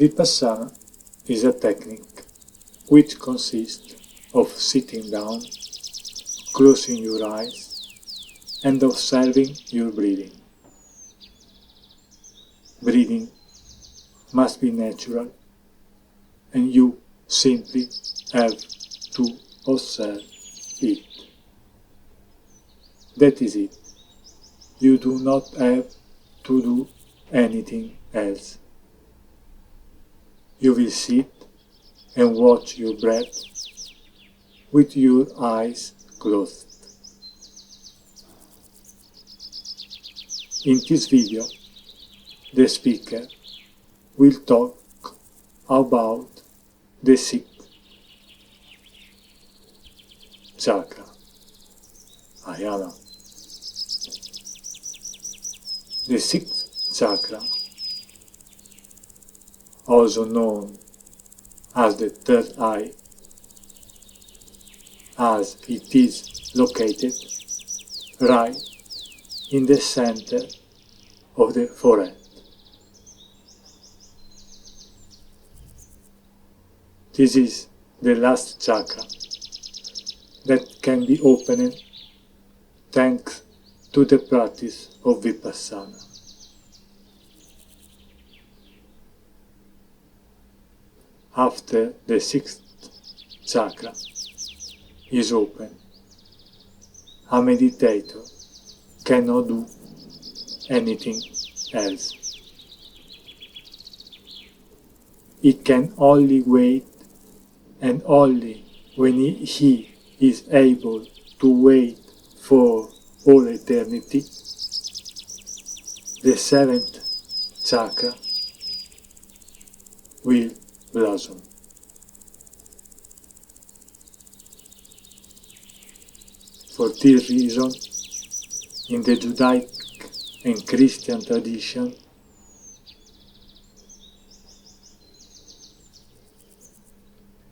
Vipassana is a technique which consists of sitting down, closing your eyes, and observing your breathing. Breathing must be natural, and you simply have to observe it. That is it. You do not have to do anything else. You will sit and watch your breath with your eyes closed. In this video, the speaker will talk about the sixth chakra, Ajna. The sixth chakra, also known as the third eye, as it is located right in the center of the forehead. This is the last chakra that can be opened thanks to the practice of Vipassana. After the sixth chakra is open, a meditator cannot do anything else. It can only wait, and only when he is able to wait for all eternity, the seventh chakra will blossom. For this reason, in the Judaic and Christian tradition,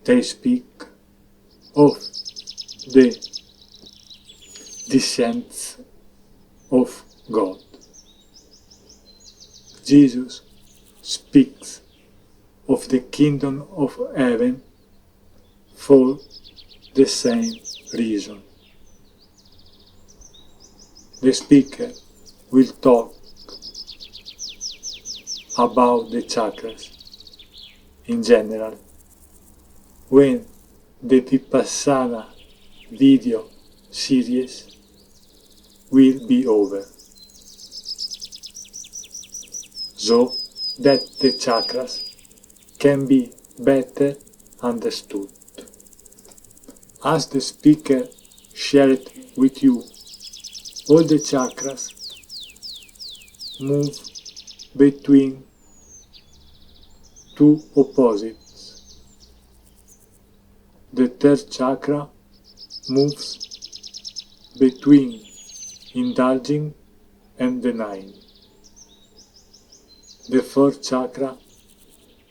they speak of the descent of God. Jesus speaks of the kingdom of heaven for the same reason. The speaker will talk about the chakras in general when the Vipassana video series will be over, so that the chakras can be better understood. As the speaker shared with you, all the chakras move between two opposites. The third chakra moves between indulging and denying. The fourth chakra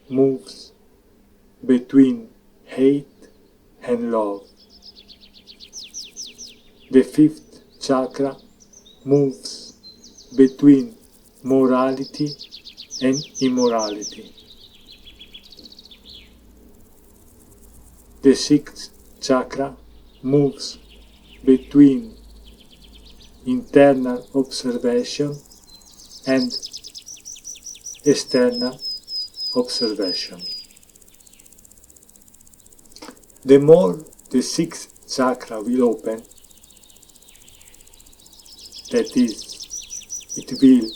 moves between hate and love. The fifth chakra moves between morality and immorality. The sixth chakra moves between internal observation and external observation. The more the sixth chakra will open, that is, it will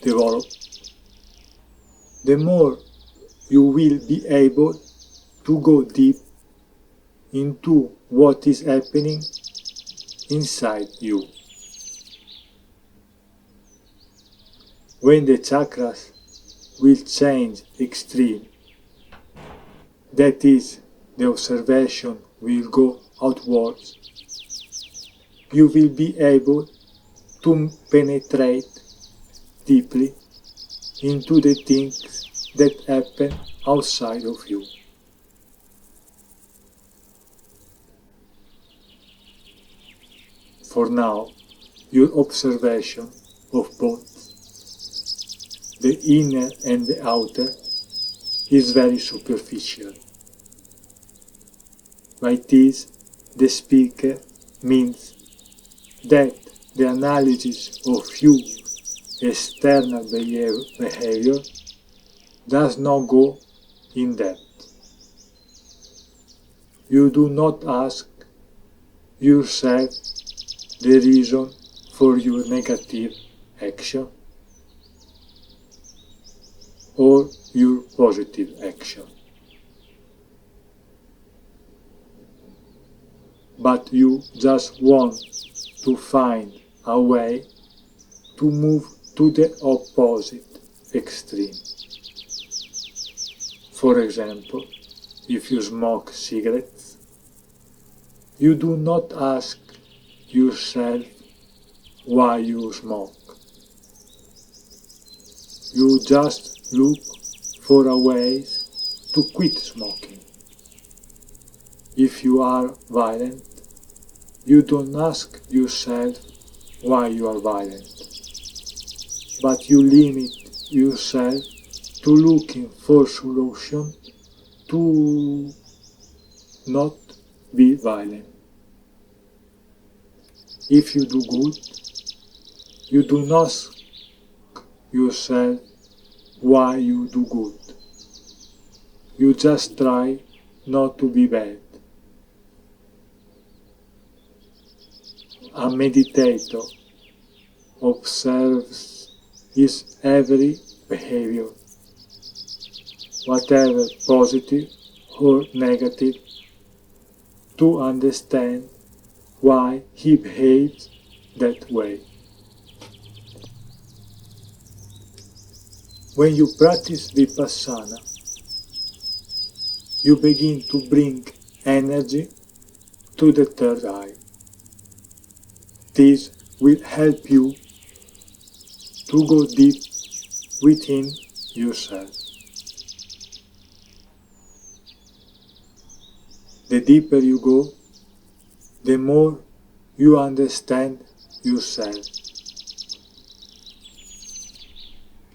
develop, the more you will be able to go deep into what is happening inside you. When the chakras will change extreme, that is, the observation will go outwards, you will be able to penetrate deeply into the things that happen outside of you. For now, your observation of both the inner and the outer is very superficial. By this, the speaker means that the analysis of your external behavior does not go in depth. You do not ask yourself the reason for your negative action or your positive action, but you just want to find a way to move to the opposite extreme. For example, if you smoke cigarettes, you do not ask yourself why you smoke. You just look for a ways to quit smoking. If you are violent, you don't ask yourself why you are violent, but you limit yourself to looking for solution to not be violent. If you do good, you do not ask yourself why you do good. You just try not to be bad. A meditator observes his every behavior, whatever positive or negative, to understand why he behaves that way. When you practice Vipassana, you begin to bring energy to the third eye. This will help you to go deep within yourself. The deeper you go, the more you understand yourself.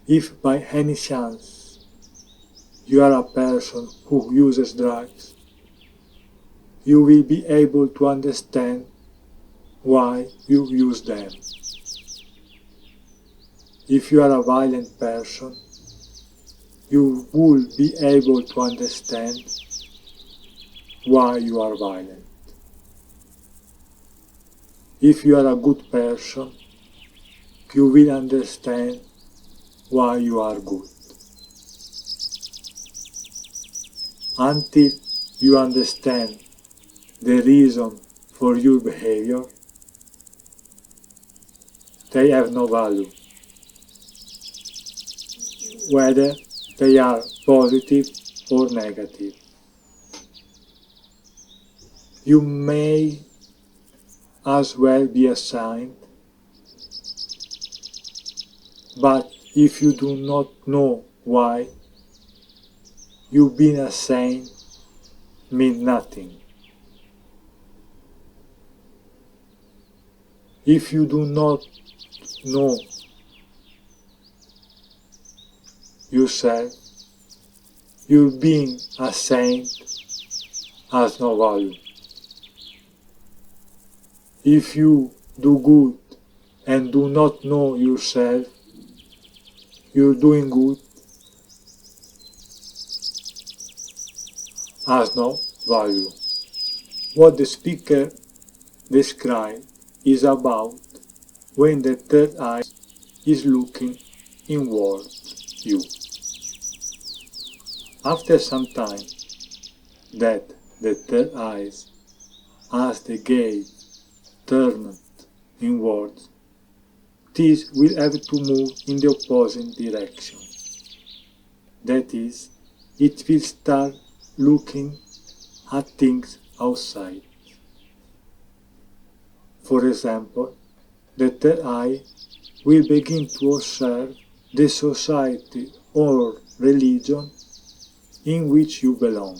If by any chance you are a person who uses drugs, you will be able to understand why you use them. If you are a violent person, you will be able to understand why you are violent. If you are a good person, you will understand why you are good. Until you understand the reason for your behavior, they have no value, whether they are positive or negative. You may as well be a saint, but if you do not know why, you being a saint means nothing. If you do not know yourself, your being a saint has no value. If you do good and do not know yourself, your doing good has no value. What the speaker described is about when the third eye is looking inward you. After some time that the third eye has the gaze turned inwards, this will have to move in the opposite direction. That is, it will start looking at things outside. For example, the third eye will begin to observe the society or religion in which you belong.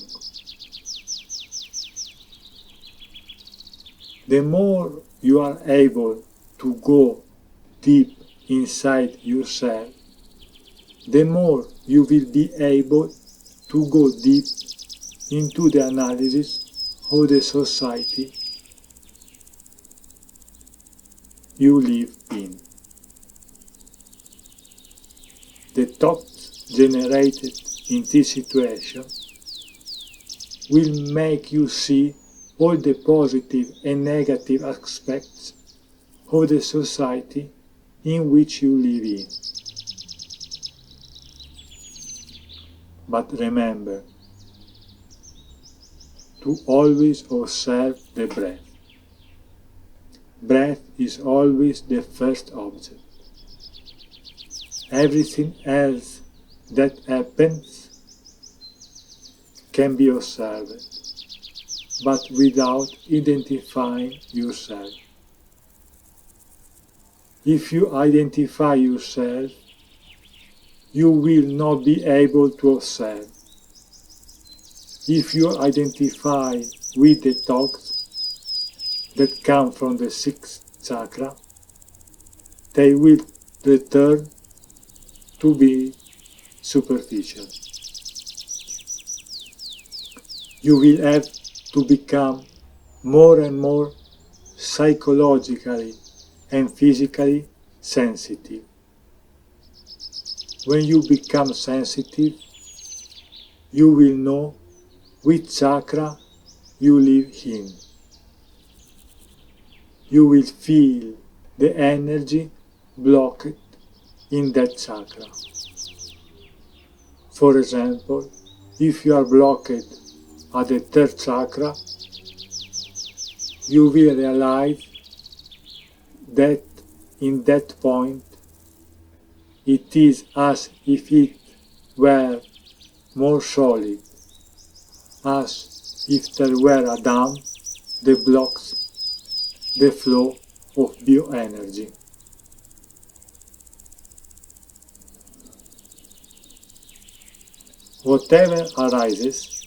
The more you are able to go deep inside yourself, the more you will be able to go deep into the analysis of the society you live in. The thoughts generated in this situation will make you see all the positive and negative aspects of the society in which you live in. But remember to always observe the breath. Breath is always the first object. Everything else that happens can be observed, but without identifying yourself. If you identify yourself, you will not be able to observe. If you identify with the thoughts that come from the sixth chakra, they will return to be superficial. You will have to become more and more psychologically and physically sensitive. When you become sensitive, you will know which chakra you live in. You will feel the energy blocked in that chakra. For example, if you are blocked at the third chakra, you will realize that in that point it is as if it were more solid, as if there were a dam that blocks the flow of bioenergy. Whatever arises,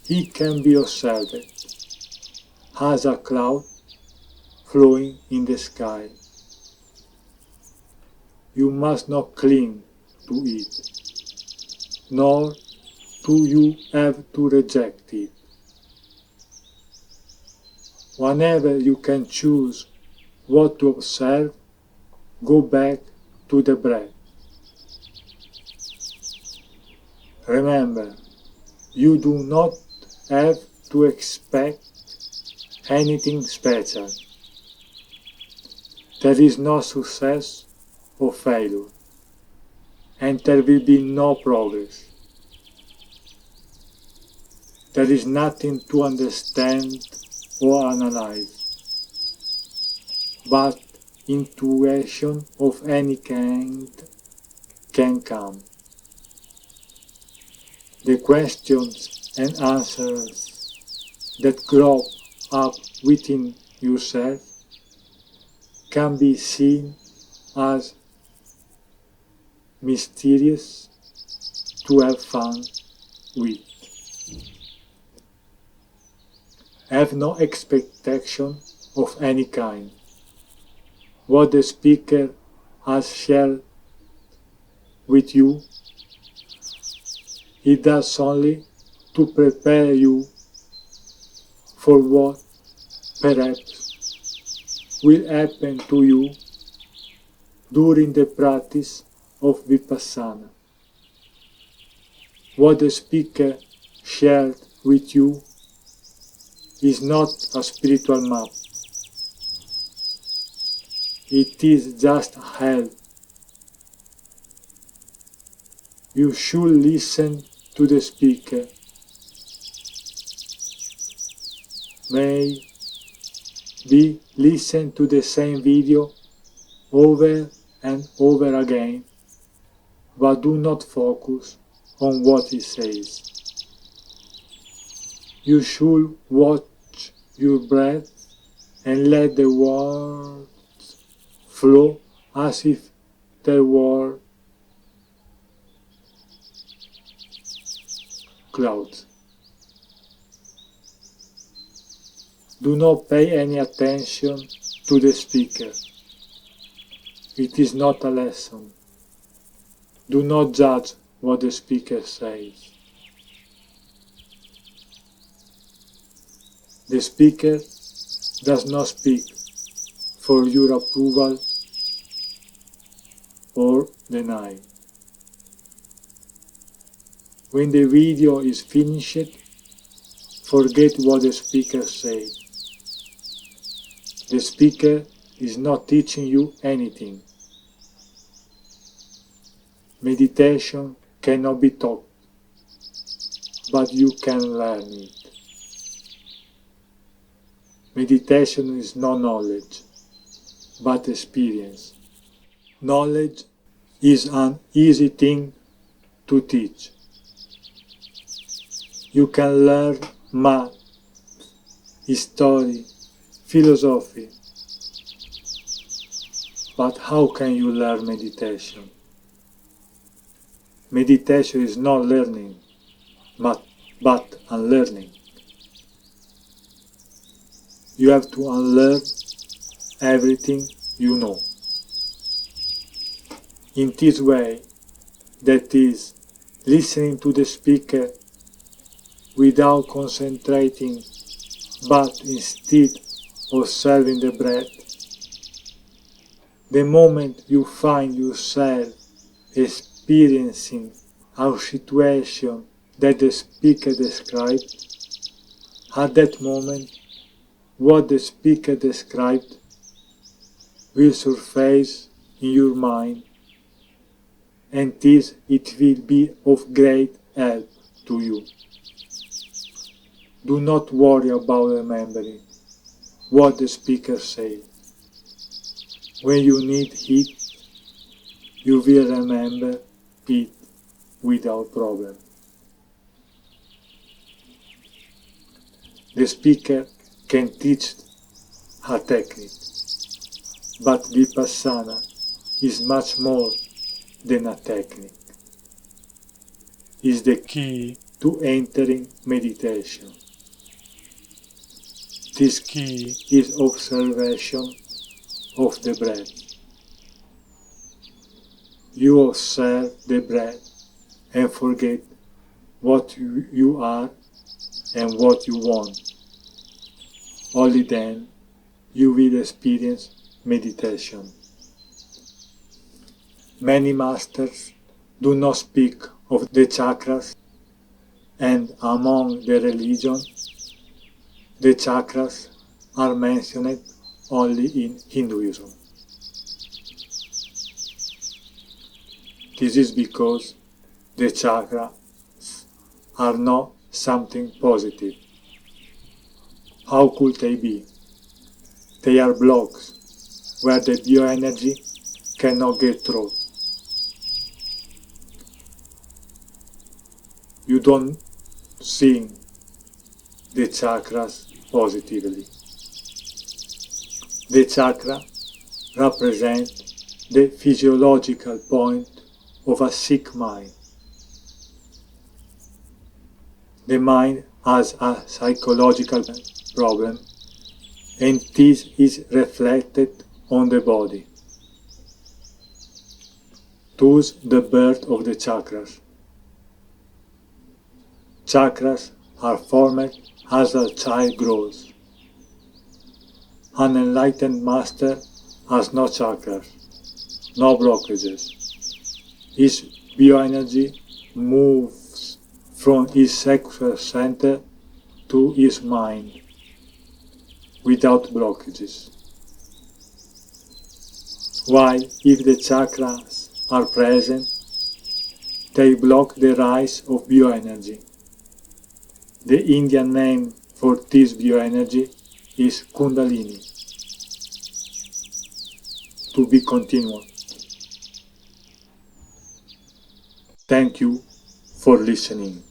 it can be observed as a cloud flowing in the sky. You must not cling to it, nor do you have to reject it. Whenever you can choose what to observe, go back to the breath. Remember, you do not have to expect anything special. There is no success or failure, and there will be no progress. There is nothing to understand or analyze, but intuition of any kind can come. The questions and answers that grow up within yourself can be seen as mysterious to have fun with. Have no expectation of any kind. What the speaker has shared with you, it does only to prepare you for what perhaps will happen to you during the practice of Vipassana. What the speaker shared with you is not a spiritual map. It is just help. You should listen to the speaker. Maybe listen to the same video over and over again, but do not focus on what he says. You should watch your breath and let the words flow as if they were clouds. Do not pay any attention to the speaker. It is not a lesson. Do not judge what the speaker says. The speaker does not speak for your approval or denial. When the video is finished, forget what the speaker said. The speaker is not teaching you anything. Meditation cannot be taught, but you can learn it. Meditation is not knowledge, but experience. Knowledge is an easy thing to teach. You can learn math, history, philosophy, but how can you learn meditation? Meditation is not learning, but unlearning. You have to unlearn everything you know. In this way, that is, listening to the speaker without concentrating, but instead observing the breath, the moment you find yourself experiencing a situation that the speaker described, at that moment, what the speaker described will surface in your mind, and this it will be of great help to you. Do not worry about remembering what the speaker said. When you need it, you will remember it without problem. The speaker can teach a technique, but Vipassana is much more than a technique. It is the key to entering meditation. This key is observation of the breath. You observe the breath and forget what you are and what you want. Only then you will experience meditation. Many masters do not speak of the chakras, and among the religion, the chakras are mentioned only in Hinduism. This is because the chakras are not something positive. How could they be? They are blocks where the bioenergy cannot get through. You don't see the chakras positively. The chakra represents the physiological point of a sick mind. The mind has a psychological problem, and this is reflected on the body. Thus the birth of the chakras. Chakras are formed as a child grows. An enlightened master has no chakras, no blockages. His bioenergy moves from his sexual center to his mind without blockages. While if the chakras are present, they block the rise of bioenergy. The Indian name for this bioenergy is Kundalini. To be continued. Thank you for listening.